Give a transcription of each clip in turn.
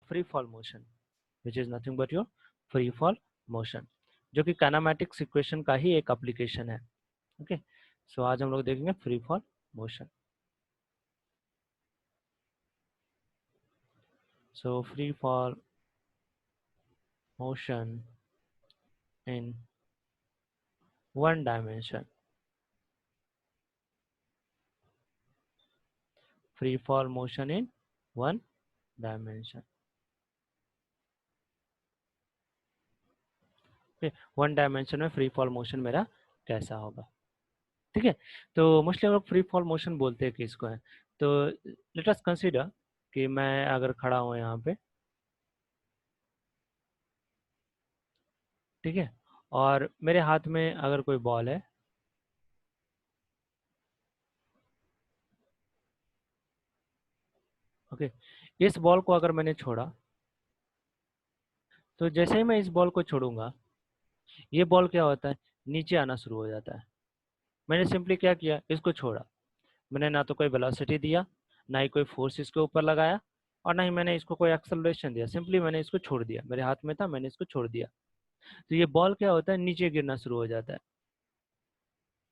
Free fall motion, which is nothing but your free fall motion, जो कि kinematics equation का ही एक application है। ओके, सो आज हम लोग देखेंगे free fall motion. So free fall motion in one dimension. Free fall motion in one dimension. Okay, one dimension में फ्री फॉल मोशन मेरा कैसा होगा। ठीक है, तो मोस्टली हम लोग फ्री फॉल मोशन बोलते हैं किसको है। तो लेट अस कंसीडर कि मैं अगर खड़ा हूँ यहाँ पे, ठीक है, और मेरे हाथ में अगर कोई बॉल है, ओके, इस बॉल को अगर मैंने छोड़ा, तो जैसे ही मैं इस बॉल को छोड़ूंगा, ये बॉल क्या होता है, नीचे आना शुरू हो जाता है। मैंने सिंपली क्या किया, इसको छोड़ा, मैंने ना तो कोई वेलोसिटी दिया, ना ही कोई फोर्स इसके ऊपर लगाया, और ना ही मैंने इसको कोई एक्सेलरेशन दिया, सिंपली मैंने इसको छोड़ दिया, मेरे हाथ में था, मैंने इसको छोड़ दिया। तो ये बॉल क्या होता है, नीचे गिरना शुरू हो जाता है।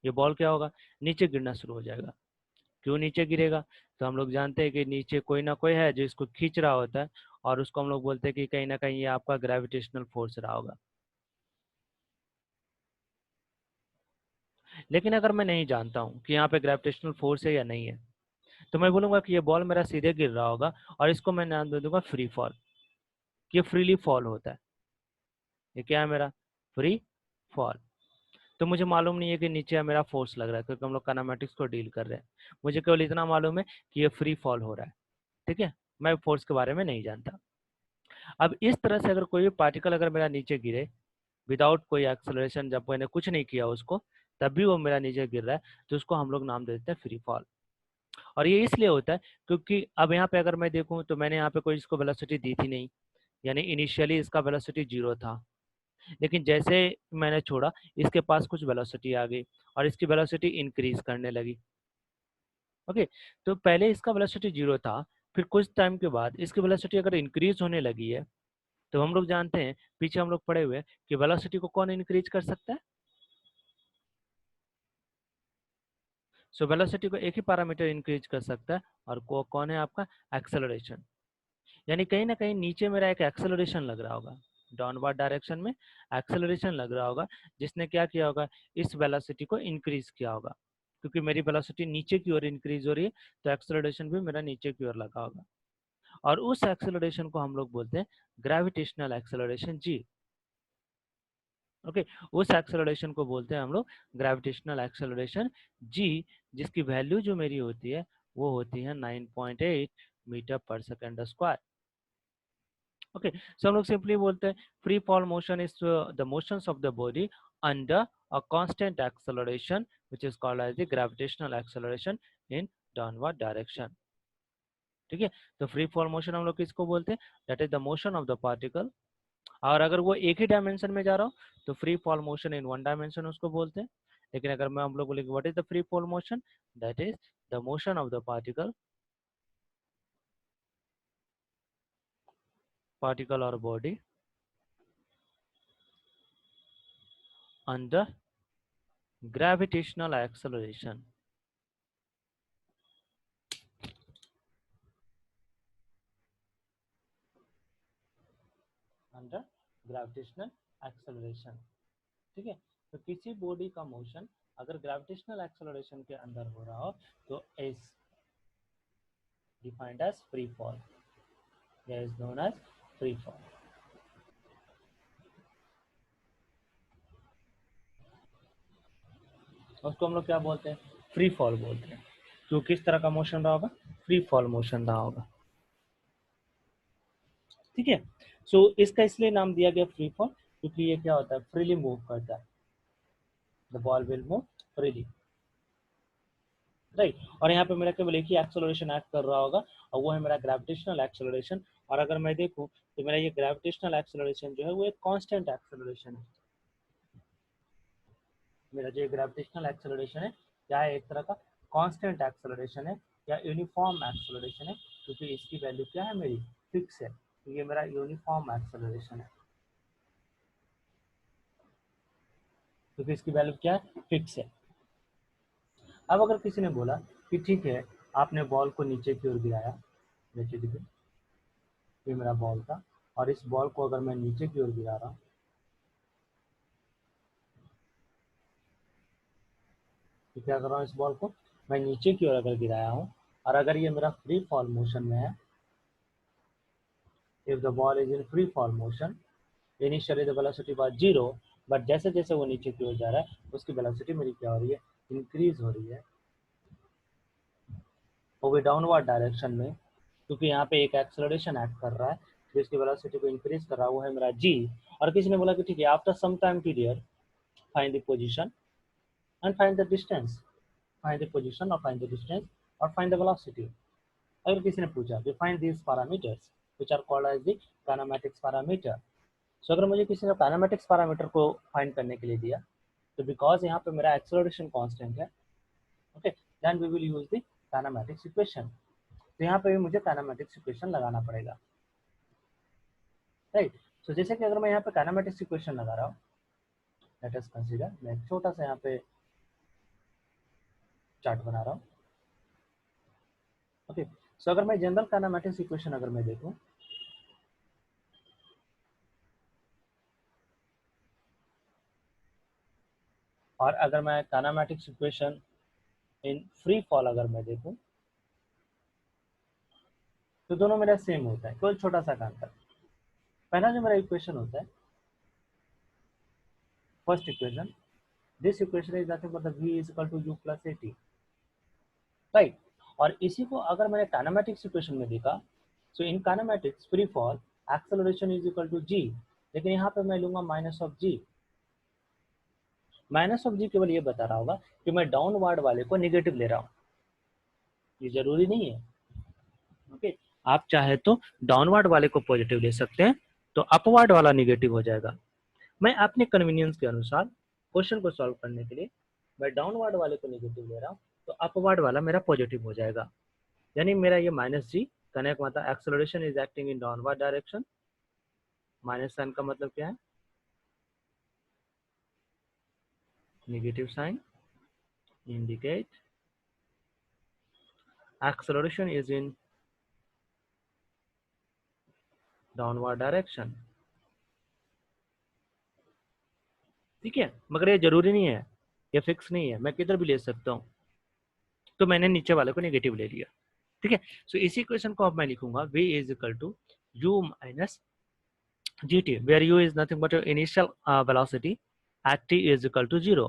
ये बॉल क्या होगा, नीचे गिरना शुरू हो जाएगा। क्यों नीचे गिरेगा, तो हम लोग जानते हैं कि नीचे कोई ना कोई है जो इसको खींच रहा होता है, और उसको हम लोग बोलते हैं कि कहीं ना कहीं ये आपका ग्रेविटेशनल फोर्स रहा होगा। लेकिन अगर मैं नहीं जानता हूँ कि यहाँ पे ग्रेविटेशनल फोर्स है या नहीं है, तो मैं बोलूंगा कि ये बॉल मेरा सीधे गिर रहा होगा, और इसको मैं नाम दे दूंगा फ्री फॉल। ये फ्रीली फॉल होता है। ये क्या है मेरा, फ्री फॉल। तो मुझे मालूम नहीं है कि नीचे मेरा फोर्स लग रहा है, क्योंकि हम लोग काइनेमैटिक्स को डील कर रहे हैं। मुझे केवल इतना मालूम है कि ये फ्री फॉल हो रहा है। ठीक है, मैं फोर्स के बारे में नहीं जानता। अब इस तरह से अगर कोई भी पार्टिकल अगर मेरा नीचे गिरे विदाउट कोई एक्सेलरेशन, जब मैंने कुछ नहीं किया उसको, तब भी वो मेरा नीचे गिर रहा है, तो उसको हम लोग नाम देते हैं फ्री फॉल। और ये इसलिए होता है क्योंकि अब यहाँ पे अगर मैं देखूँ तो मैंने यहाँ पे कोई इसको वेलोसिटी दी थी नहीं, यानी इनिशियली इसका वेलोसिटी 0 था। लेकिन जैसे मैंने छोड़ा, इसके पास कुछ वेलोसिटी आ गई, और इसकी वेलोसिटी इंक्रीज करने लगी। ओके, तो पहले इसका वेलोसिटी 0 था, फिर कुछ टाइम के बाद इसकी वेलोसिटी अगर इंक्रीज होने लगी है, तो हम लोग जानते हैं, पीछे हम लोग पढ़े हुए हैं कि वेलोसिटी को कौन इंक्रीज कर सकता है। सो वेलोसिटी को एक ही पैरामीटर इंक्रीज कर सकता है, और कौन है आपका, एक्सेलरेशन। यानी कहीं ना कहीं नीचे मेरा एक एक्सेलरेशन लग रहा होगा, डाउनवर्ड डायरेक्शन में एक्सेलरेशन लग रहा होगा, जिसने क्या किया होगा, इस वेलोसिटी को इंक्रीज किया होगा। क्योंकि मेरी वेलोसिटी नीचे की ओर इंक्रीज हो रही है, तो एक्सेलरेशन भी मेरा नीचे की ओर लगा होगा, और उस एक्सेलरेशन को हम लोग बोलते हैं ग्रेविटेशनल एक्सेलरेशन, जी। ओके, उस एक्सेलरेशन को बोलते हैं हम लोग ग्रेविटेशनल एक्सेलरेशन, जी, जिसकी वैल्यू जो मेरी होती है वो होती है 9.8 metre per second square. Okay, सो हम लोग सिंपली बोलते हैं free fall motion is the motions of the body under a constant acceleration which is called as the gravitational acceleration in downward direction. ठीक है, तो फ्री फॉल मोशन हम लोग किसको बोलते हैं, that is the motion of the particle. और अगर वो एक ही डायमेंशन में जा रहा हो, तो free fall motion in one dimension उसको बोलते हैं। लेकिन अगर मैं हम लोग बोलेंगे what is the free fall motion, that is the motion of the particle और body under gravitational acceleration, under gravitational acceleration. ठीक है, तो किसी बॉडी का मोशन अगर ग्रेविटेशनल एक्सेलरेशन के अंदर हो रहा हो, तो is defined as free fall, या is known as free fall. उसको हम लोग क्या बोलते हैं, फ्री फॉल बोलते हैं। तो किस तरह का मोशन रहा होगा, फ्री फॉल मोशन रहा होगा। ठीक है, सो इसका इसलिए नाम दिया गया फ्री फॉल, क्योंकि ये क्या होता है, फ्रीली मूव करता है, the ball will move freely, right. और यहाँ पे मेरा केवल एक ही एक्सेलरेशन एक्ट कर रहा होगा, और वो है मेरा ग्रेविटेशनल एक्सेलरेशन। और अगर मैं देखूँ तो मेरा ये ग्रेविटेशनल एक्सेलरेशन जो है वो एक कांस्टेंट एक्सेलरेशन है। मेरा जो ग्रेविटेशनल एक्सेलरेशन है क्या है, एक तरह का कांस्टेंट एक्सेलरेशन है, या यूनिफॉर्म एक्सेलरेशन है, क्योंकि इसकी वैल्यू क्या है, मेरी फिक्स है। ये मेरा यूनिफॉर्म एक्सेलरेशन है, क्योंकि इसकी वैल्यू क्या है, फिक्स है। अब अगर किसी ने बोला कि ठीक है, आपने बॉल को नीचे की ओर गिराया, नीचे की, ये मेरा बॉल था, और इस बॉल को अगर मैं नीचे की ओर गिरा रहा हूँ, तो क्या कर रहा हूँ, इस बॉल को मैं नीचे की ओर अगर गिराया हूँ, और अगर ये मेरा फ्री फॉल मोशन में है, if the ball is in free fall motion, initially the velocity was 0, but जैसे जैसे वो नीचे की ओर जा रहा है उसकी वेलोसिटी मेरी क्या हो रही है, इंक्रीज हो रही है, वो भी डाउनवर्ड डायरेक्शन में, क्योंकि यहाँ पे एक एक्सेलरेशन एक्ट कर रहा है जो इसकी वेलोसिटी को इंक्रीज कर रहा है, वो है मेरा जी। और किसी ने बोला कि ठीक है, after some time period find the position and find the distance, find the position और फाइंड द डिस्टेंस और फाइंड द वेलोसिटी। अगर किसी ने पूछा कि find these parameters which are called as the kinematics parameter, so अगर मुझे किसी ने काइनेमेटिक्स पैरामीटर को फाइंड करने के लिए दिया, तो बिकॉज यहाँ पे मेरा एक्सेलरेशन कांस्टेंट है, okay, then we will use the kinematics equation. तो यहाँ पे भी मुझे काइनेमेटिक्स इक्वेशन लगाना पड़ेगा, राइट। सो जैसे कि अगर मैं यहाँ पे काइनेमेटिक्स इक्वेशन लगा रहा हूँ, लेट अस कंसीडर, मैं एक छोटा सा यहाँ पे चार्ट बना रहा हूँ, ओके। सो अगर मैं जनरल काइनेमेटिक्स इक्वेशन अगर मैं देखूँ, और अगर मैं kinematics equation in free fall अगर मैं देखूँ, तो दोनों मेरा सेम होता है, केवल छोटा सा काम था। पहला जो मेरा इक्वेशन होता है, first equation, this equation is nothing but v is equal to u plus at, right. और इसी को अगर मैंने काइनेमेटिक्स इक्वेशन में देखा, so in kinematics free fall acceleration is equal to g, लेकिन यहाँ पे मैं लूंगा minus of g. Minus of g केवल ये बता रहा होगा कि मैं डाउनवर्ड वाले को निगेटिव ले रहा हूँ, ये जरूरी नहीं है, ओके। आप चाहे तो डाउनवर्ड वाले को पॉजिटिव ले सकते हैं, तो अपवर्ड वाला निगेटिव हो जाएगा। मैं अपने कन्वीनियंस के अनुसार क्वेश्चन को सॉल्व करने के लिए मैं डाउनवर्ड वाले को निगेटिव ले रहा हूँ, तो अपवर्ड वाला मेरा पॉजिटिव हो जाएगा। यानी मेरा ये माइनस जी कहने का मतलब acceleration is acting in downward direction, minus sign का मतलब क्या है, negative sign indicate acceleration is in downward direction, ठीक है। मगर ये जरूरी नहीं है, ये फिक्स नहीं है, मैं किधर भी ले सकता हूँ, तो मैंने नीचे वाले को नेगेटिव ले लिया, ठीक है। सो इसी क्वेश्चन को अब मैं लिखूंगा v is equal to u minus gt, where u is nothing but your initial velocity at t is equal to 0.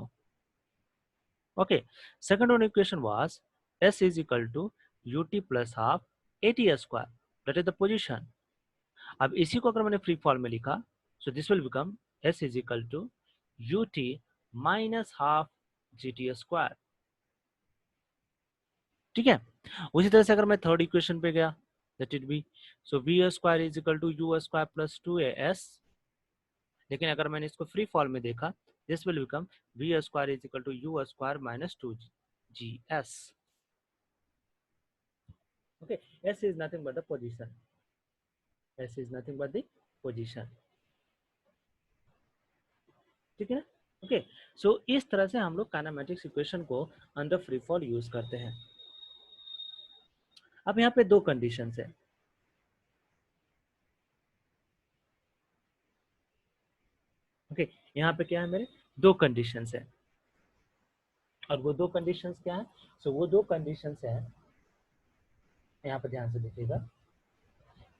Okay. Second one equation was s is equal to ut plus half at square. That is the position. अब इसी को अगर मैंने free form में लिखा, so this will become s is equal to ut minus half gt square. ठीक है। उसी तरह से अगर मैं थर्ड इक्वेशन पे गया, that it be so v square is equal to u square plus 2as, लेकिन अगर मैंने इसको फ्री फॉर्म में देखा, this will become v square is equal to u square minus 2gs, okay. s is nothing but the position, s is nothing but the position, ठीक है ना, okay. सो इस तरह से हम लोग काइनेमेटिक्स इक्वेशन को अंडर फ्री फॉल यूज करते हैं। अब यहाँ पे दो कंडीशंस है, ओके। यहाँ पे क्या है, मेरे दो कंडीशंस है, और वो दो कंडीशंस क्या है, सो वो दो कंडीशंस है, यहाँ पे ध्यान से देखिएगा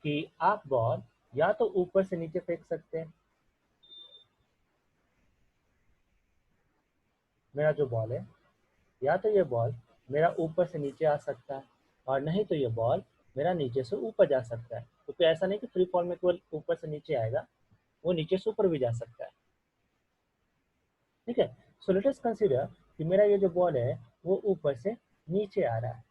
कि आप बॉल या तो ऊपर से नीचे फेंक सकते हैं, मेरा जो बॉल है, या तो ये बॉल मेरा ऊपर से नीचे आ सकता है, और नहीं तो ये बॉल मेरा नीचे से ऊपर जा सकता है, क्योंकि ऐसा नहीं कि फ्री फॉल में केवल ऊपर से नीचे आएगा, वो नीचे से ऊपर भी जा सकता है, ठीक है। सो लेट अस कंसीडर कि मेरा ये जो बॉल है वो ऊपर से नीचे आ रहा है,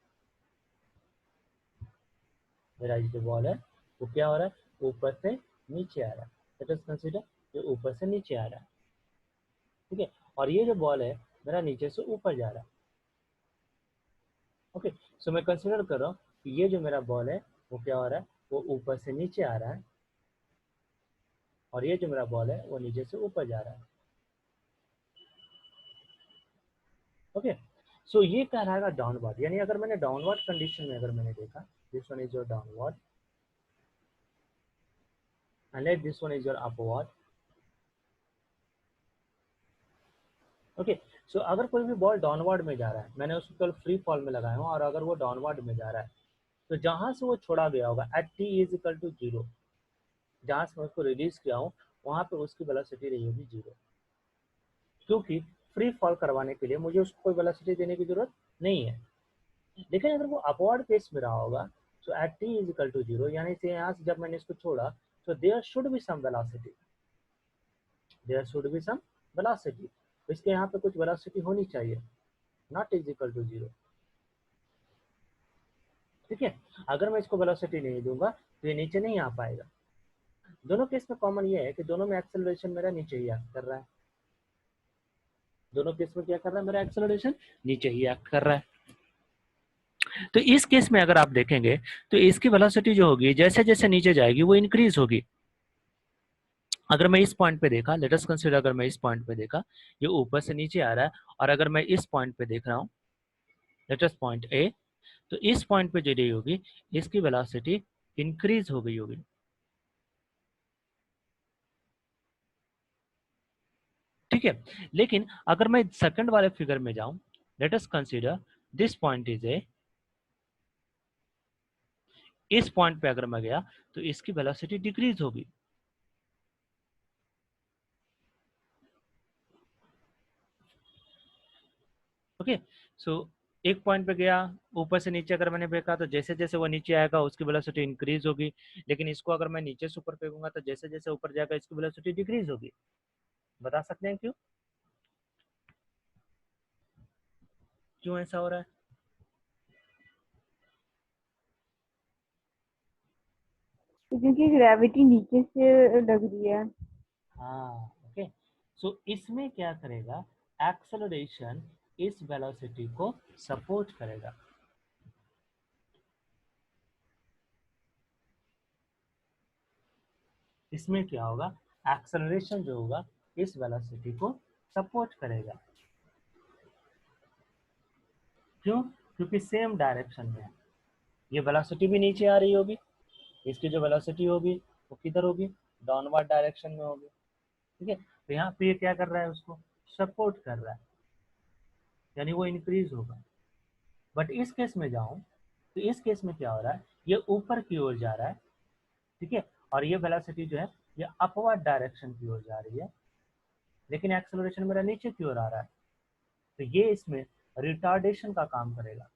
मेरा ये जो बॉल है वो क्या हो रहा है, ऊपर से नीचे आ रहा है, लेट अस कंसीडर ये ऊपर से नीचे आ रहा है, ठीक है। और ये जो बॉल है मेरा नीचे से ऊपर जा रहा है, ओके। सो मैं कंसिडर कर रहा हूँ कि ये जो मेरा बॉल है वो क्या हो रहा है, वो ऊपर से नीचे आ रहा है, और ये जो मेरा बॉल है वो नीचे से ऊपर जा रहा है। ओके, सो ये कह रहा है डाउनवर्ड, यानी अगर मैंने डाउनवर्ड कंडीशन में अगर मैंने देखा, this one is your downward and let this one is your upward. Okay, so अगर कोई भी बॉल डाउनवर्ड में जा रहा है, मैंने उसको कल फ्री फॉल में लगाया हूँ, और अगर वो डाउनवर्ड में जा रहा है तो जहां से वो छोड़ा गया होगा at T is equal to zero, जहां से मैं उसको रिलीज किया हूँ वहां पे उसकी वेलोसिटी रही होगी जीरो, क्योंकि फ्री फॉल करवाने के लिए मुझे उसको कोई वेलोसिटी देने की जरूरत नहीं है। लेकिन अगर वो अपवर्ड केस में रहा होगा तो at T is equal to zero, यानी से यहाँ से जब मैंने इसको छोड़ा तो there should be some velocity, there should be some velocity, तो इसके यहाँ पे कुछ वेलोसिटी होनी चाहिए, naught is equal to zero. ठीक है, अगर मैं इसको वेलोसिटी नहीं दूंगा तो ये नीचे नहीं आ पाएगा। दोनों केस में कॉमन ये है कि दोनों में एक्सेलरेशन मेरा नीचे ही एक्ट कर रहा है, दोनों केस में क्या कर रहा है, मेरा एक्सेलरेशन नीचे ही एक्ट कर रहा है। तो इस केस में अगर आप देखेंगे तो इसकी वेलोसिटी जो होगी जैसे जैसे नीचे जाएगी वो इंक्रीज होगी। अगर मैं इस पॉइंट पे देखा, लेट अस कंसीडर, अगर मैं इस पॉइंट पे देखा ये ऊपर से नीचे आ रहा है, और अगर मैं इस पॉइंट पे देख रहा हूँ, लेट अस पॉइंट ए, तो इस पॉइंट पे जो रही होगी इसकी वेलोसिटी इंक्रीज हो गई होगी। ठीक है, लेकिन अगर मैं सेकंड वाले फिगर में जाऊं, late us consider this point is a, इस पॉइंट पे अगर मैं गया तो इसकी वेलोसिटी डिक्रीज होगी। ओके, सो एक पॉइंट पे गया, ऊपर से नीचे अगर मैंने फेंका तो जैसे जैसे वो नीचे आएगा उसकी वेलोसिटी इंक्रीज होगी, लेकिन इसको अगर मैं नीचे से ऊपर फेंकूंगा तो जैसे जैसे ऊपर जाएगा इसकी वेलोसिटी डिक्रीज होगी। बता सकते हैं क्यों, क्यों ऐसा हो रहा है? क्योंकि ग्रेविटी नीचे से लग रही है। हाँ, ओके, सो इसमें क्या करेगा, एक्सेलरेशन इस वेलोसिटी को सपोर्ट करेगा। इसमें क्या होगा, एक्सेलरेशन जो होगा इस वेलोसिटी को सपोर्ट करेगा। क्यों? क्योंकि सेम डायरेक्शन में है, ये वेलोसिटी भी नीचे आ रही होगी, इसकी जो वेलोसिटी होगी वो किधर होगी, डाउनवर्ड डायरेक्शन में होगी। ठीक है, तो यहाँ पे ये क्या कर रहा है, उसको सपोर्ट कर रहा है, यानी वो इंक्रीज होगा। बट इस केस में जाऊं तो इस केस में क्या हो रहा है, ये ऊपर की ओर जा रहा है। ठीक है, और ये वेलोसिटी जो है ये अपवर्ड डायरेक्शन की ओर जा रही है, लेकिन एक्सेलरेशन मेरा नीचे की ओर आ रहा है, तो ये इसमें रिटार्डेशन का काम करेगा,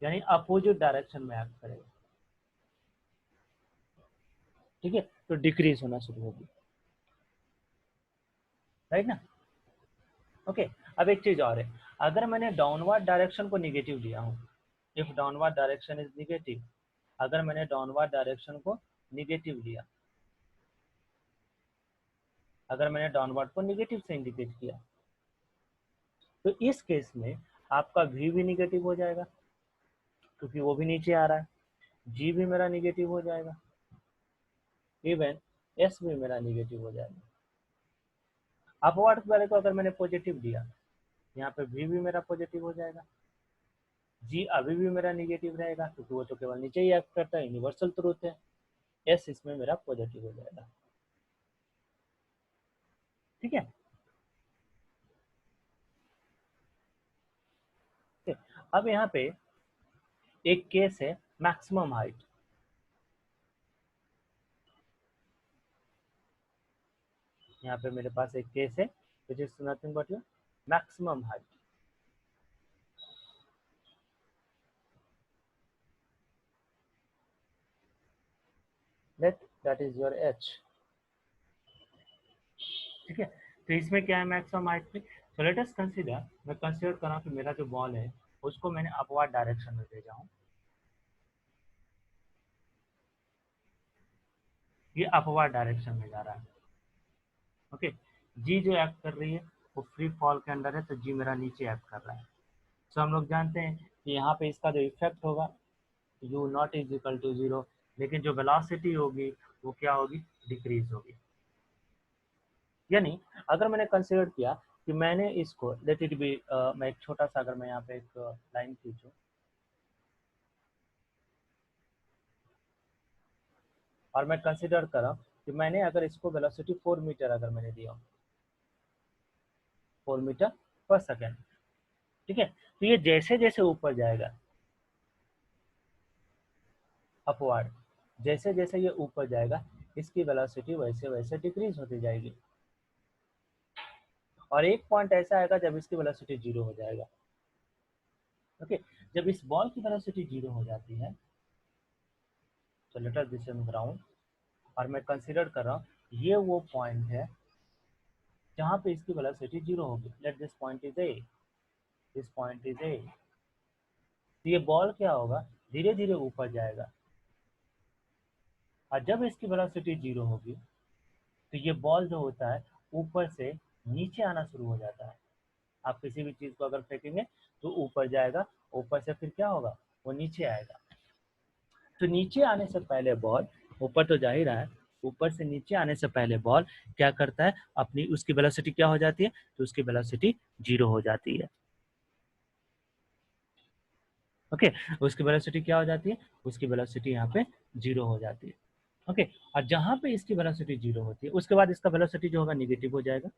यानी अपोजिट डायरेक्शन में एक्ट करेगा। ठीक है, तो डिक्रीज होना शुरू होगी, राइट ना? ओके, अब एक चीज और है, अगर मैंने डाउनवर्ड डायरेक्शन को निगेटिव लिया हूँ, if downward direction is negative, अगर मैंने डाउनवर्ड डायरेक्शन को निगेटिव लिया, अगर मैंने डाउनवर्ड को निगेटिव से इंडिकेट किया, तो इस केस में आपका v भी निगेटिव हो जाएगा, क्योंकि वो भी नीचे आ रहा है, g भी मेरा निगेटिव हो जाएगा, इवन s भी मेरा निगेटिव हो जाएगा। अपवर्ड वाले को अगर मैंने पॉजिटिव दिया, यहाँ पे v भी मेरा पॉजिटिव हो जाएगा, g अभी भी मेरा निगेटिव रहेगा, क्योंकि वो तो केवल नीचे ही एक्ट करता है, यूनिवर्सल ट्रूथ है, s इसमें मेरा पॉजिटिव हो जाएगा। ठीक है, अब यहाँ पे एक केस है मैक्सिमम हाइट, यहाँ पे मेरे पास एक केस है which is nothing but your maximum height. Let that is your h। ठीक है, तो इसमें क्या है मैक्सिमम हाइट पे, सो लेट अस कंसीडर, मैं कंसीडर कर रहा हूँ कि मेरा जो बॉल है उसको मैंने अपवर्ड डायरेक्शन में भेजा हूँ, ये अपवर्ड डायरेक्शन में जा रहा है। ओके, जी जो एक्ट कर रही है वो फ्री फॉल के अंदर है, तो जी मेरा नीचे एक्ट कर रहा है। सो हम लोग जानते हैं कि यहाँ पे इसका जो इफेक्ट होगा u naught is equal to zero, लेकिन जो वेलोसिटी होगी वो क्या होगी, डिक्रीज होगी। यानी अगर मैंने कंसिडर किया कि मैंने इसको लेट इट बी, मैं एक छोटा सा अगर मैं यहाँ पे एक लाइन खींचूं और मैं कंसिडर करा कि मैंने अगर इसको वेलोसिटी 4 मीटर अगर मैंने दिया, 4 मीटर पर सेकेंड, ठीक है, तो ये जैसे जैसे ऊपर जाएगा अपवर्ड, जैसे जैसे ये ऊपर जाएगा इसकी वेलोसिटी वैसे वैसे डिक्रीज होती जाएगी, और एक पॉइंट ऐसा आएगा जब इसकी वेलोसिटी जीरो हो जाएगा। ओके, जब इस बॉल की वेलोसिटी जीरो हो जाती है, तो let us this on ground, और मैं कंसीडर कर रहा हूँ ये वो पॉइंट है जहाँ पे इसकी वेलोसिटी जीरो होगी, let this point is a, this point is a, तो ये बॉल क्या होगा, धीरे धीरे ऊपर जाएगा, और जब इसकी वेलोसिटी जीरो होगी तो ये बॉल जो होता है ऊपर से नीचे आना शुरू हो जाता है। आप किसी भी चीज को अगर फेंकेंगे तो ऊपर जाएगा, ऊपर से फिर क्या होगा, वो नीचे आएगा। तो नीचे आने से पहले बॉल, ऊपर तो जा ही रहा है, ऊपर से नीचे आने से पहले बॉल क्या करता है, अपनी उसकी वेलोसिटी क्या हो जाती है, तो उसकी वेलोसिटी जीरो हो जाती है। ओके, उसकी वेलोसिटी क्या हो जाती है, उसकी वेलोसिटी यहाँ पे जीरो हो जाती है। ओके, और जहां पे इसकी वेलोसिटी जीरो होती है उसके बाद इसका वेलोसिटी जो होगा निगेटिव हो जाएगा,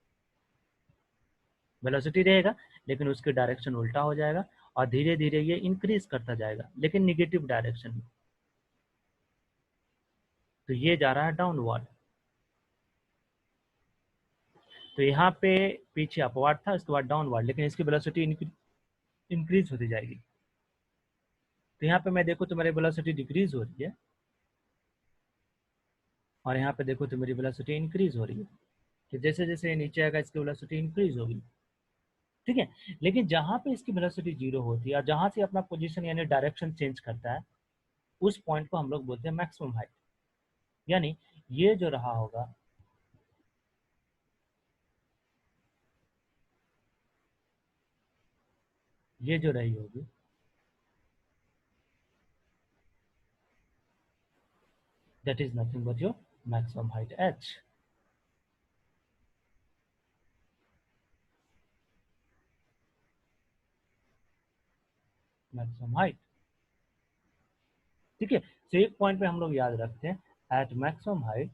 वेलोसिटी रहेगा लेकिन उसके डायरेक्शन उल्टा हो जाएगा, और धीरे धीरे ये इंक्रीज करता जाएगा लेकिन निगेटिव डायरेक्शन में, तो ये जा रहा है डाउनवर्ड। तो यहाँ पे पीछे अपवर्ड था, उसके बाद डाउनवर्ड, लेकिन इसकी वेलोसिटी इंक्रीज होती जाएगी। तो यहाँ पे मैं देखो तो मेरी वेलोसिटी डिक्रीज हो रही है, और यहाँ पे देखो तो मेरी वेलोसिटी इंक्रीज हो रही है। तो जैसे जैसे ये नीचे आएगा इसकी वेलोसिटी इंक्रीज होगी, ठीक है। लेकिन जहाँ पे इसकी वेलोसिटी जीरो होती है और जहाँ से अपना पोजीशन यानी डायरेक्शन चेंज करता है, उस पॉइंट को हम लोग बोलते हैं मैक्सिमम हाइट। यानी ये जो रहा होगा, ये जो रही होगी, that is nothing but your maximum height h, maximum height, ठीक है। तो एक पॉइंट पे हम लोग याद रखते हैं at maximum height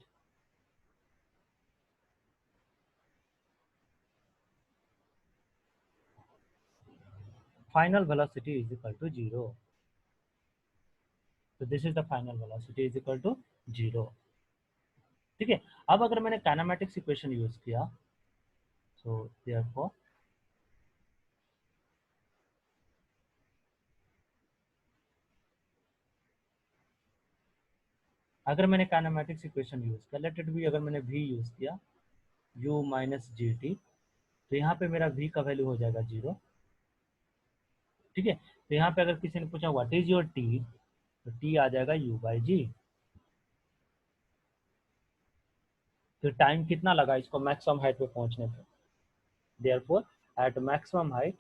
final velocity is equal to zero. तो this is the final velocity is equal to zero, ठीक है। अब अगर मैंने काइनेमेटिक्स इक्वेशन यूज किया, सो देयरफॉर अगर मैंने काइनेमेटिक्स इक्वेशन यूज किया, लेट इट बी, अगर मैंने v यूज किया u माइनस जी टी, तो यहाँ पे मेरा v का वैल्यू हो जाएगा जीरो, ठीक है। तो यहाँ पे अगर किसी ने पूछा व्हाट इज योर t, तो t आ जाएगा u बाई जी। तो टाइम कितना लगा इसको मैक्सिमम हाइट पे पहुंचने पे, therefore at maximum height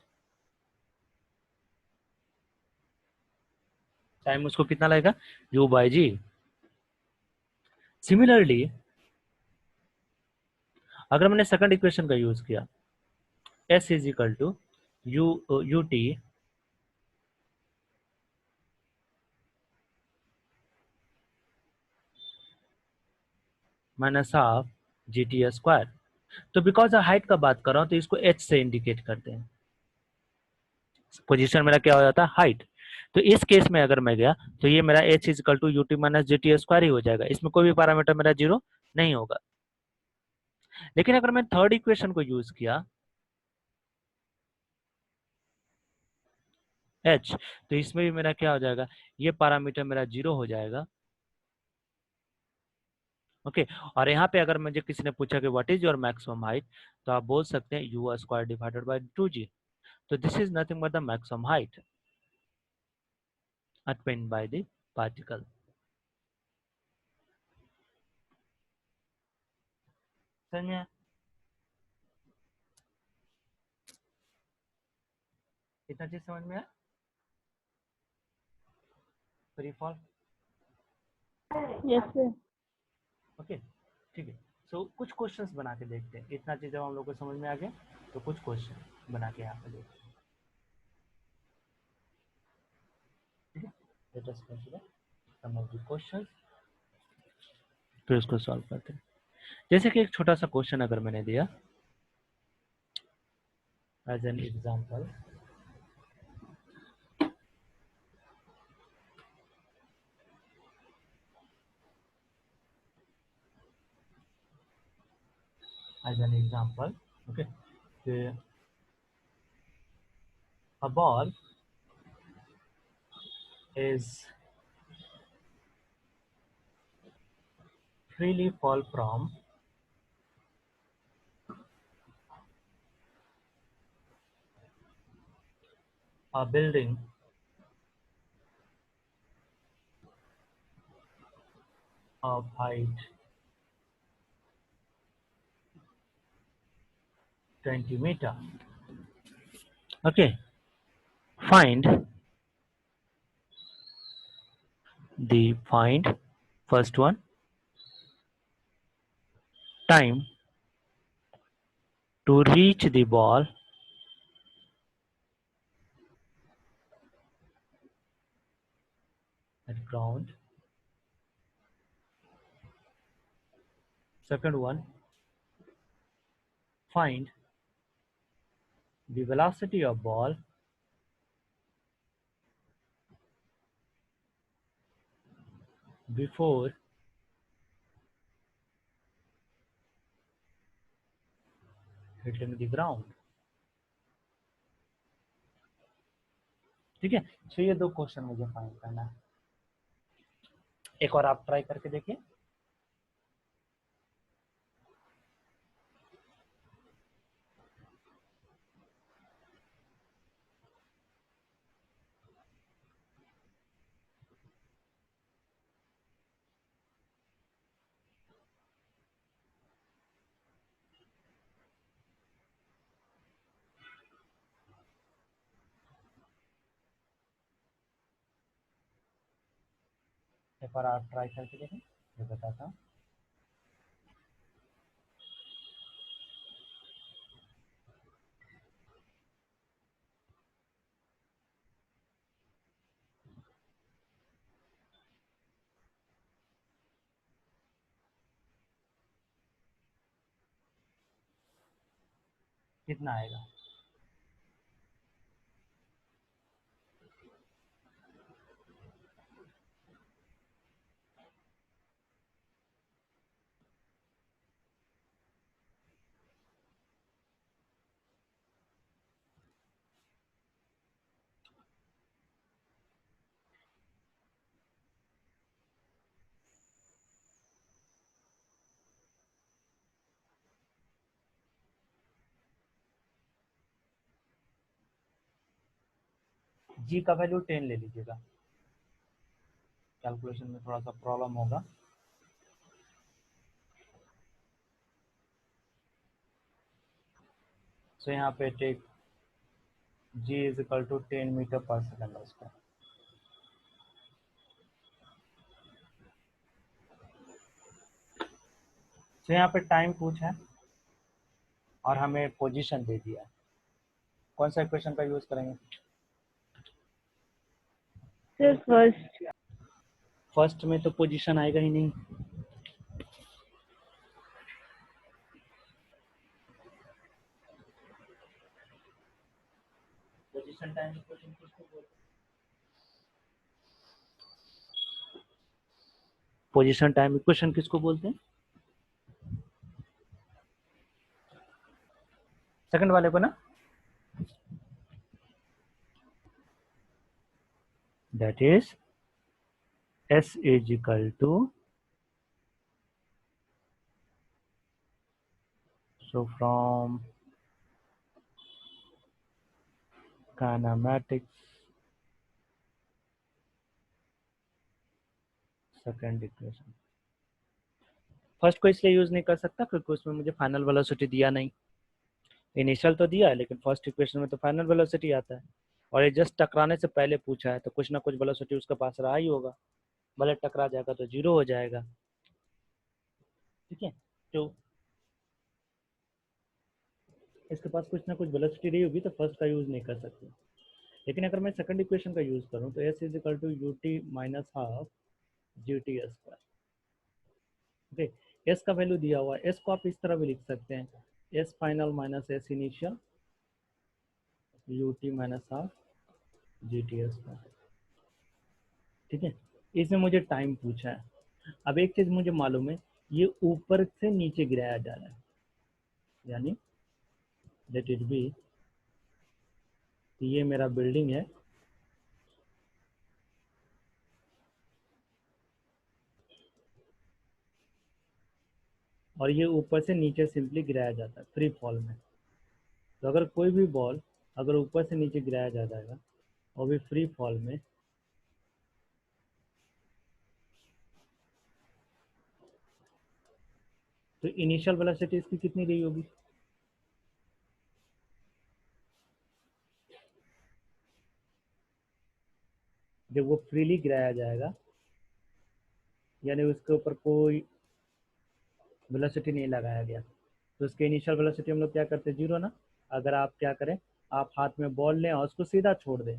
time उसको कितना लगेगा, u बाई जी। सिमिलरली अगर मैंने सेकंड इक्वेशन का यूज किया, s is equal to U T minus half G T square, तो बिकॉज हाइट का बात कर रहा हूँ तो इसको h से इंडिकेट करते हैं, पोजीशन मेरा क्या हो जाता है, हाइट। तो इस केस में अगर मैं गया तो ये मेरा h is equal to U T minus G T square ही हो जाएगा, इसमें कोई भी पैरामीटर मेरा जीरो नहीं होगा। लेकिन अगर मैं थर्ड इक्वेशन को यूज किया h, तो इसमें भी मेरा क्या हो जाएगा, ये पैरामीटर मेरा जीरो हो जाएगा। ओके, और यहाँ पे अगर मुझे किसी ने पूछा कि what is your maximum height, तो आप बोल सकते हैं you square divided by 2g। तो this is nothing but the maximum height attend by the particle. समझ में आया? इतना चीज समझ में आया, free fall. Yes sir. Okay ठीक है। सो कुछ क्वेश्चंस बना के देखते हैं, इतना चीज जब हम लोग को समझ में आ गया तो कुछ क्वेश्चन बना के यहाँ पे देखते हैं। ठीक है, let us consider some of the questions, फिर उसको सॉल्व करते हैं। जैसे कि एक छोटा सा क्वेश्चन अगर मैंने दिया as an example, okay, a ball is freely fall from a building of height 20 meter. Okay, find find first one, time to reach the ball at ground. Second one, find the velocity of ball before hitting the ground. ठीक है, तो ये दो question मुझे find करना है। एक और आप ट्राई करके देखिए। एक बार आप ट्राई करके देखें, मैं बताता हूँ। कितना आएगा? जी का वैल्यू 10 ले लीजिएगा, कैलकुलेशन में थोड़ा सा प्रॉब्लम होगा। सो यहाँ पे take G is equal to 10 metre per second square. तो यहाँ पे टाइम पूछा है और हमें पोजीशन दे दिया है। कौन सा इक्वेशन का यूज करेंगे? Sir first. फर्स्ट में तो पोजीशन आएगा ही नहीं। पोजीशन टाइम इक्वेशन किसको बोलते हैं? पोजीशन टाइम इक्वेशन किसको बोलते हैं? सेकंड वाले को ना, that is S is equal to, so from kinematics second equation. First को इसलिए यूज नहीं कर सकता क्योंकि उसमें मुझे फाइनल वेलोसिटी दिया नहीं। इनिशियल तो दिया है लेकिन फर्स्ट इक्वेशन में तो फाइनल वेलोसिटी आता है और ये जस्ट टकराने से पहले पूछा है तो कुछ ना कुछ वेलोसिटी उसके पास रहा ही होगा। भले टकरा जाएगा तो 0 हो जाएगा। ठीक है, तो इसके पास कुछ ना कुछ वेलोसिटी रही होगी तो फर्स्ट का यूज नहीं कर सकते। लेकिन अगर मैं सेकंड इक्वेशन का यूज करूं तो s is equal to U T minus half G T square. Okay, s का वैल्यू दिया हुआ है, s को आप इस तरह भी लिख सकते हैं, s final minus s initial U T minus half G T square. ठीक है, इसमें मुझे टाइम पूछा है। अब एक चीज मुझे मालूम है, ये ऊपर से नीचे गिराया जा रहा है, यानी लेट इट बी, ये मेरा बिल्डिंग है और ये ऊपर से नीचे सिंपली गिराया जाता है फ्री फॉल में। तो अगर कोई भी बॉल अगर ऊपर से नीचे गिराया जा जाएगा और भी फ्री फॉल में, तो इनिशियल वेलोसिटी इसकी कितनी रही होगी? जब वो फ्रीली गिराया जाएगा, यानी उसके ऊपर कोई वेलोसिटी नहीं लगाया गया, तो उसके इनिशियल वेलोसिटी हम लोग क्या करते हैं, 0 ना। अगर आप क्या करें, आप हाथ में बॉल लें और उसको सीधा छोड़ दें,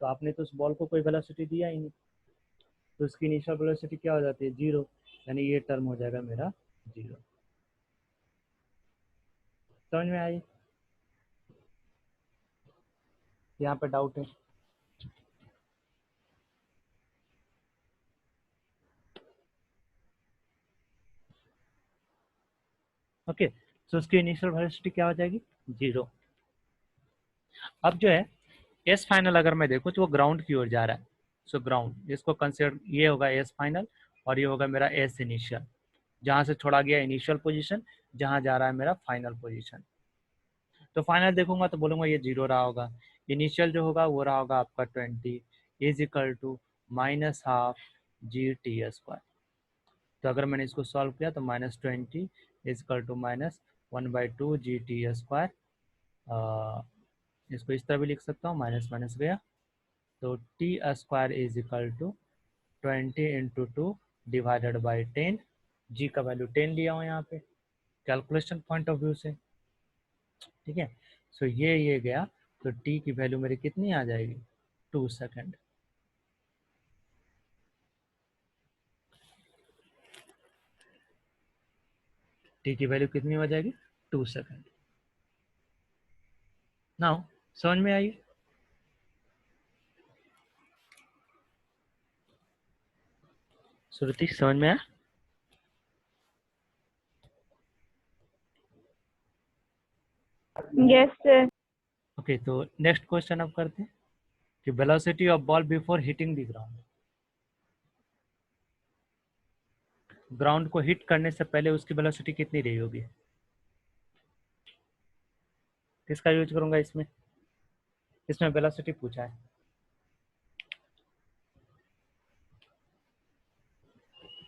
तो आपने तो उस बॉल को कोई वेलोसिटी दिया ही नहीं, तो उसकी इनिशियल वेलोसिटी क्या हो जाती है, 0। यानी ये टर्म हो जाएगा मेरा 0। समझ में आई? यहाँ पे डाउट है? ओके, तो उसकी इनिशियल वेलोसिटी क्या हो जाएगी, 0। अब जो है एस फाइनल अगर मैं देखूँ तो वो ग्राउंड की ओर जा रहा है, सो ग्राउंड इसको कंसिडर, ये होगा एस फाइनल और ये होगा मेरा एस इनिशियल, जहाँ से छोड़ा गया इनिशियल पोजीशन, जहाँ जा रहा है मेरा फाइनल पोजीशन। तो फाइनल देखूंगा तो बोलूंगा ये 0 रहा होगा, इनिशियल जो होगा वो रहा होगा आपका 20 is equal to minus half G T square. तो अगर मैंने इसको सॉल्व किया तो -20 is equal to -1/2 G T square. इसको इस तरह भी लिख सकता हूँ, माइनस माइनस गया, तो T square is equal to 20 × 2 divided by 10। G का वैल्यू 10 लिया हूँ यहाँ पे कैलकुलेशन पॉइंट ऑफ व्यू से। ठीक है, सो ये गया, तो टी की वैल्यू मेरी कितनी आ जाएगी, 2 सेकेंड। टी की वैल्यू कितनी हो जाएगी, 2 सेकेंड। नाउ समझ में आई? श्रुति समझ में आया? Yes sir. ओके, तो नेक्स्ट क्वेश्चन अब करते हैं कि velocity of ball before hitting the ground. Ground को हिट करने से पहले उसकी वेलोसिटी कितनी रही होगी? किसका यूज करूंगा इसमें? इसमें वेलोसिटी पूछा है।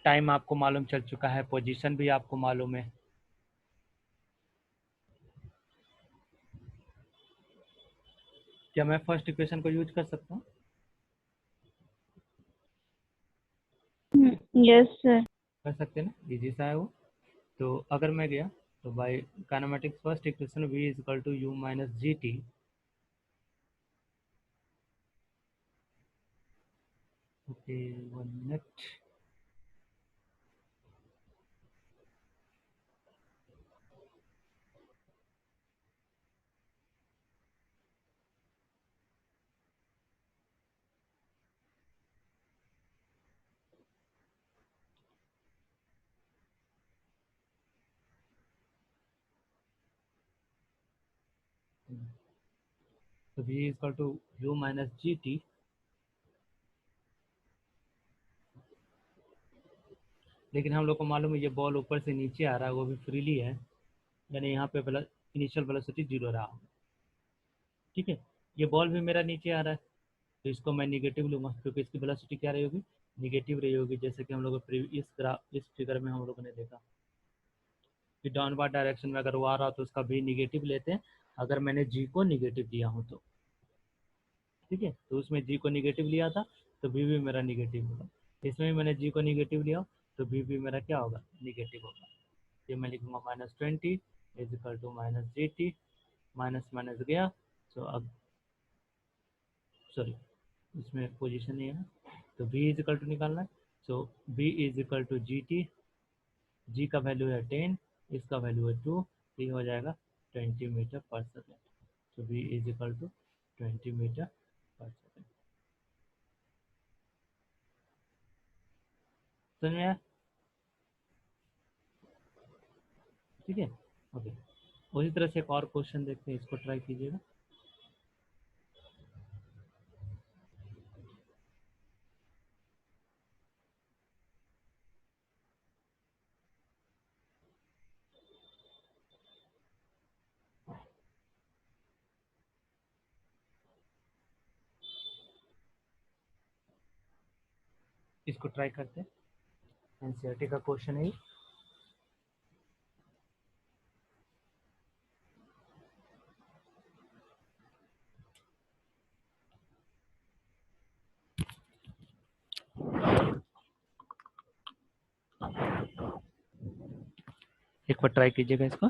टाइम आपको मालूम चल चुका है, पोजीशन भी आपको मालूम है। क्या मैं फर्स्ट इक्वेशन को यूज कर सकता हूँ? Yes sir. कर सकते हैं ना, इजी सा है वो। तो अगर मैं गया तो by kinematics first equation v is equal to U minus ji T. Okay, 1 minute. तो v is equal to U minus ji T. लेकिन हम लोग को मालूम है ये बॉल ऊपर से नीचे आ रहा है, वो भी फ्रीली है, यानी यहाँ पे इनिशियल वेलोसिटी 0 रहा। ठीक है, ये बॉल भी मेरा नीचे आ रहा है, तो इसको मैं निगेटिव लूंगा क्योंकि इसकी वेलोसिटी क्या रही होगी, निगेटिव रही होगी। जैसे कि हम लोग इस फिगर में हम लोगों ने देखा कि डाउनवर्ड डायरेक्शन में अगर वो आ रहा हो तो उसका भी निगेटिव लेते हैं, अगर मैंने जी को निगेटिव दिया हूँ तो। ठीक है, तो उसमें जी को निगेटिव लिया था तो भी मेरा निगेटिव होगा। इसमें भी मैंने जी को निगेटिव लिया तो बी भी मेरा क्या होगा, निगेटिव होगा। ये मैं लिखूंगा -20 is equal to -GT, minus minus गया। सो अब सॉरी, इसमें पोजीशन नहीं है ना, तो b इज इक्वल टू निकालना है। So b is equal to GT, g का वैल्यू है 10, इसका वैल्यू है 2, ये हो जाएगा 20 मीटर पर सेकेंड। तो b is equal to 20 metre per second. समझ में आया? ठीक है, ओके। उसी तरह से एक और क्वेश्चन देखते हैं, इसको ट्राई कीजिएगा। इसको ट्राई करते हैं, एनसीईआरटी का क्वेश्चन है ये। एक बार ट्राई कीजिएगा इसको।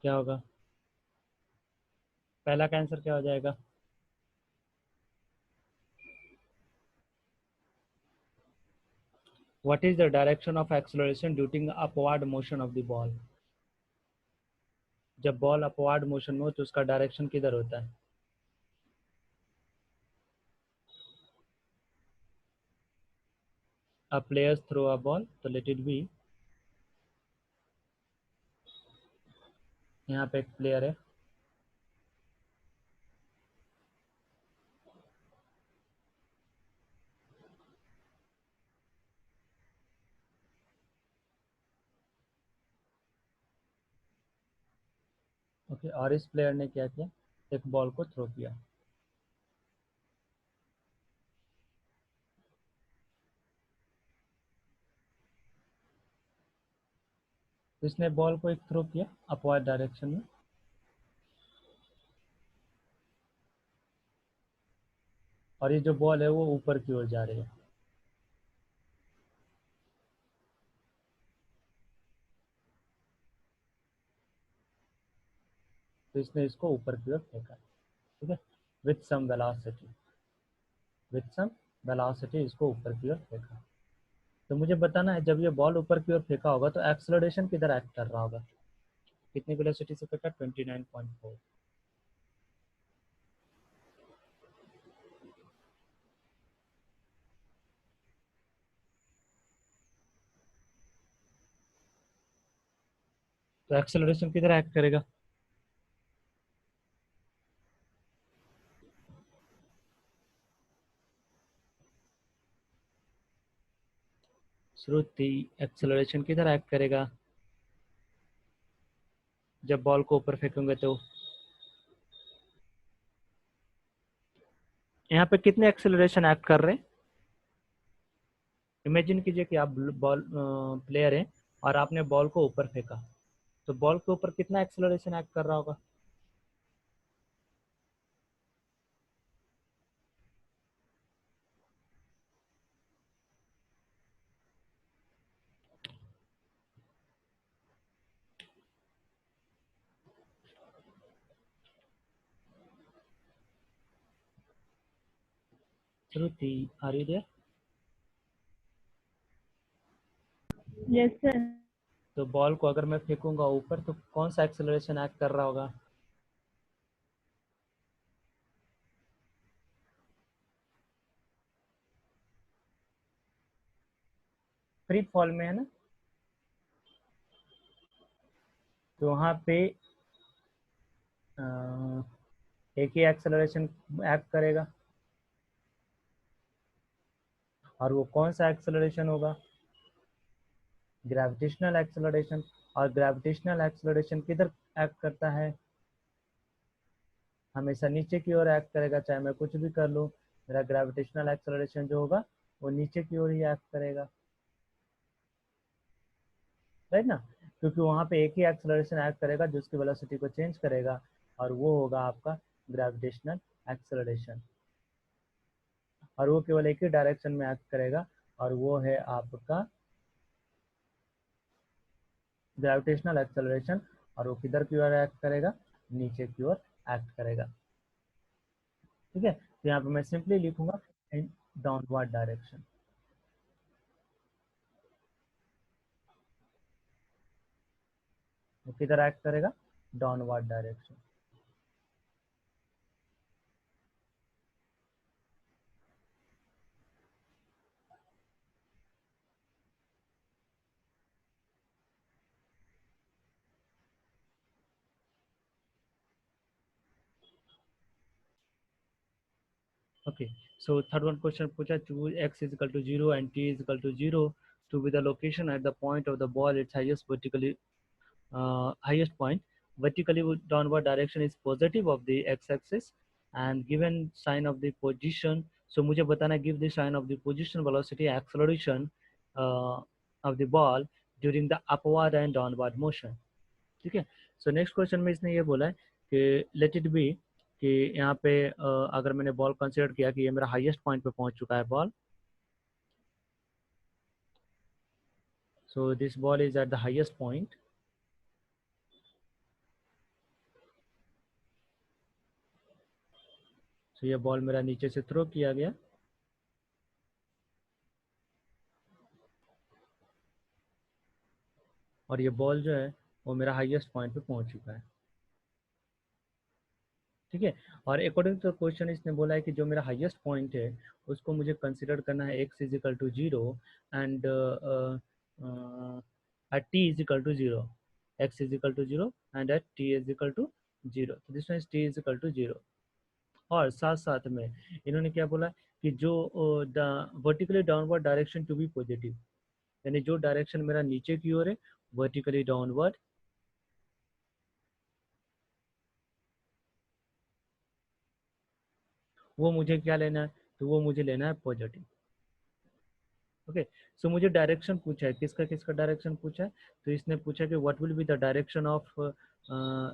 क्या होगा, पहला का आंसर क्या हो जाएगा? What is the direction of acceleration due to upward motion of the ball? जब बॉल अपवर्ड मोशन में हो तो उसका डायरेक्शन किधर होता है? A players throw a ball, तो let it be, यहाँ पे एक प्लेयर है, ओके, और इस प्लेयर ने क्या किया, एक बॉल को थ्रो किया। तो इसने बॉल को एक थ्रो किया अपवर्ड डायरेक्शन में, और ये जो बॉल है वो ऊपर की ओर जा रही है। तो इसने इसको ऊपर की ओर फेंका, ठीक है, with some velocity, with some velocity इसको ऊपर की ओर फेंका। तो मुझे बताना है, जब ये बॉल ऊपर की ओर फेंका होगा तो एक्सलरेशन किधर एक्ट कर रहा होगा? कितनी वेलोसिटी से फेंका? 29.4। तो एक्सेलरेशन किधर एक्ट करेगा? श्रुति, एक्सेलरेशन किधर एक्ट करेगा जब बॉल को ऊपर फेंकेंगे? तो यहाँ पे कितने एक्सेलरेशन एक्ट कर रहे हैं? इमेजिन कीजिए कि आप बॉल प्लेयर हैं और आपने बॉल को ऊपर फेंका, तो बॉल के ऊपर कितना एक्सेलरेशन एक्ट कर रहा होगा? Shruti, are you there? Yes sir. तो बॉल को अगर मैं फेंकूंगा ऊपर तो कौन सा एक्सेलरेशन एक्ट कर रहा होगा? फ्री फॉल में है ना, तो वहाँ पे एक ही एक्सेलरेशन एक्ट करेगा, और वो कौन सा एक्सेलरेशन होगा, ग्रेविटेशनल एक्सेलरेशन। और ग्रेविटेशनल एक्सेलरेशन किधर एक्ट करता है, हमेशा नीचे की ओर एक्ट करेगा, चाहे मैं कुछ भी कर लूँ, मेरा ग्रेविटेशनल एक्सेलरेशन जो होगा वो नीचे की ओर ही एक्ट करेगा, राइट ना, क्योंकि वहाँ पे एक ही एक्सेलरेशन एक्ट करेगा जो उसकी वेलोसिटी को चेंज करेगा, और वो होगा आपका ग्रेविटेशनल एक्सेलरेशन, और वो केवल एक ही डायरेक्शन में एक्ट करेगा, और वो है आपका ग्रेविटेशनल एक्सेलरेशन, और वो किधर की ओर एक्ट करेगा, नीचे की ओर एक्ट करेगा। ठीक है, तो यहाँ पे मैं सिंपली लिखूंगा इन डाउनवर्ड डायरेक्शन। वो किधर एक्ट करेगा, downward direction. Okay, so third one question पूछा, choose x is equal to 0 and t is equal to 0 to be the location at the point of the ball its highest vertically highest point. Vertically downward direction is positive of the x-axis and given sign of the position. So मुझे बताना give the sign of the position, velocity, acceleration of the ball during the upward and downward motion. ठीक है, so next question में इसने ये बोला है कि लेट इट बी कि यहाँ पे अगर मैंने बॉल कंसिडर किया कि ये मेरा हाईएस्ट पॉइंट पे पहुंच चुका है ball, so this ball is at the highest point, so ये बॉल मेरा नीचे से थ्रो किया गया, और ये बॉल जो है वो मेरा हाईएस्ट पॉइंट पे पहुंच चुका है। ठीक है, और अकॉर्डिंग टू क्वेश्चन इसने बोला है कि जो मेरा हाईएस्ट पॉइंट है उसको मुझे कंसिडर करना है x is equal to 0 and at t is equal to 0, x is equal to 0 and at t is equal to 0, तो this means t is equal to 0। और साथ साथ में इन्होंने क्या बोला कि जो vertically downward direction to be positive, यानी जो डायरेक्शन मेरा नीचे की ओर है वर्टिकली डाउनवर्ड, वो मुझे क्या लेना है, तो वो मुझे लेना है पॉजिटिव। ओके, सो मुझे डायरेक्शन पूछा है, किसका किसका डायरेक्शन पूछा है, तो इसने पूछा कि what will be the direction of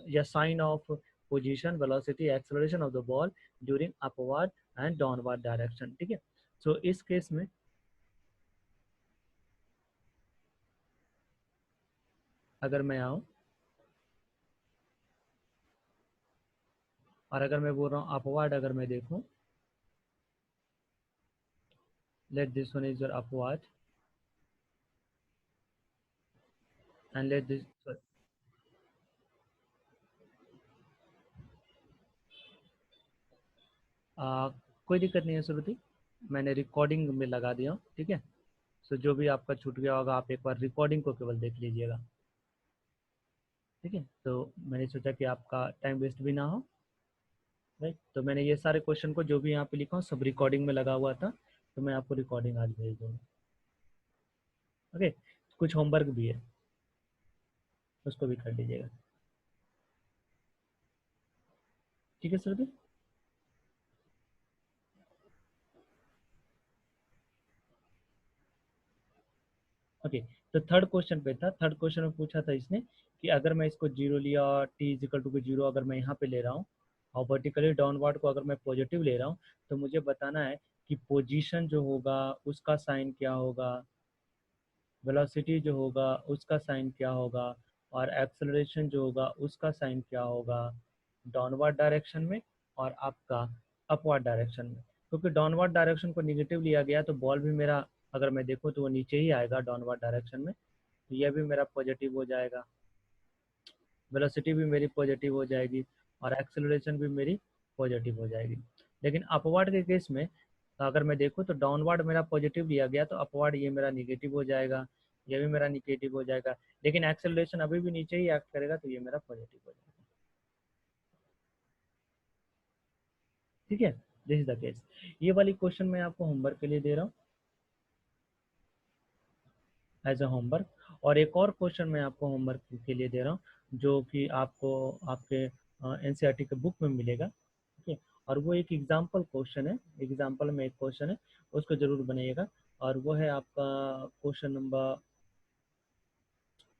या sign of position, velocity, acceleration of the ball during upward and downward direction. ठीक है, सो इस केस में अगर मैं आऊँ और अगर मैं बोल रहा हूँ अपवर्ड, अगर मैं देखूँ, late this one is your upward and let this, कोई दिक्कत नहीं है श्रुति, मैंने रिकॉर्डिंग में लगा दिया हूँ। ठीक है, सो जो भी आपका छूट गया होगा आप एक बार रिकॉर्डिंग को केवल देख लीजिएगा। ठीक है, तो मैंने सोचा कि आपका टाइम वेस्ट भी ना हो, राइट, तो मैंने ये सारे क्वेश्चन को जो भी यहाँ पे लिखा हूँ सब रिकॉर्डिंग में लगा हुआ था, तो मैं आपको रिकॉर्डिंग आज भेज दूँगा। ओके, कुछ होमवर्क भी है, उसको भी कर लीजिएगा। ठीक है सर। ओके, तो थर्ड क्वेश्चन पे था, थर्ड क्वेश्चन में पूछा था इसने कि अगर मैं इसको जीरो लिया और t is equal to zero अगर मैं यहाँ पे ले रहा हूँ, और वर्टिकली डाउनवर्ड को अगर मैं पॉजिटिव ले रहा हूँ, तो मुझे बताना है कि पोजीशन जो होगा उसका साइन क्या होगा, वेलोसिटी जो होगा उसका साइन क्या होगा, और एक्सेलरेशन जो होगा उसका साइन क्या होगा डाउनवर्ड डायरेक्शन में और आपका अपवर्ड डायरेक्शन में। क्योंकि डाउनवर्ड डायरेक्शन को निगेटिव लिया गया तो बॉल भी मेरा अगर मैं देखूँ तो वो नीचे ही आएगा डाउनवर्ड डायरेक्शन में, तो यह भी मेरा पॉजिटिव हो जाएगा, वेलोसिटी भी मेरी पॉजिटिव हो जाएगी और एक्सेलरेशन भी मेरी पॉजिटिव हो जाएगी। लेकिन अपवर्ड के केस में तो अगर मैं देखूँ तो डाउनवर्ड मेरा पॉजिटिव लिया गया, तो अपवर्ड ये मेरा निगेटिव हो जाएगा, ये भी मेरा निगेटिव हो जाएगा, लेकिन एक्सेलरेशन अभी भी नीचे ही एक्ट करेगा, तो ये मेरा पॉजिटिव हो जाएगा। ठीक है, दिस इज द केस। ये वाली क्वेश्चन मैं आपको होमवर्क के लिए दे रहा हूँ एज अ होमवर्क, और एक और क्वेश्चन मैं आपको होमवर्क के लिए दे रहा हूँ जो कि आपको आपके एनसीईआरटी के बुक में मिलेगा। ठीक है, और वो एक एग्जाम्पल क्वेश्चन है, एग्जाम्पल में एक क्वेश्चन है, उसको जरूर बनाइएगा। और वो है आपका question number,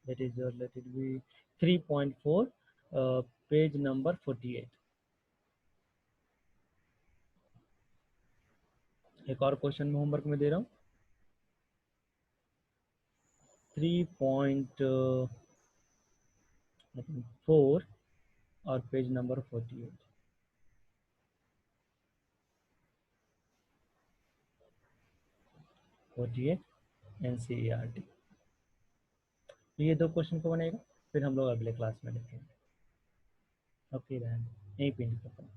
that is let it be 3.4, page number 48। एक और क्वेश्चन में होमवर्क में दे रहा हूँ, 3.4 और पेज नंबर 48। 48 एनसीईआरटी। तो ये दो क्वेश्चन को बनेगा, फिर हम लोग अगले क्लास में देखेंगे। ओके, यहीं पिन करता हूँ।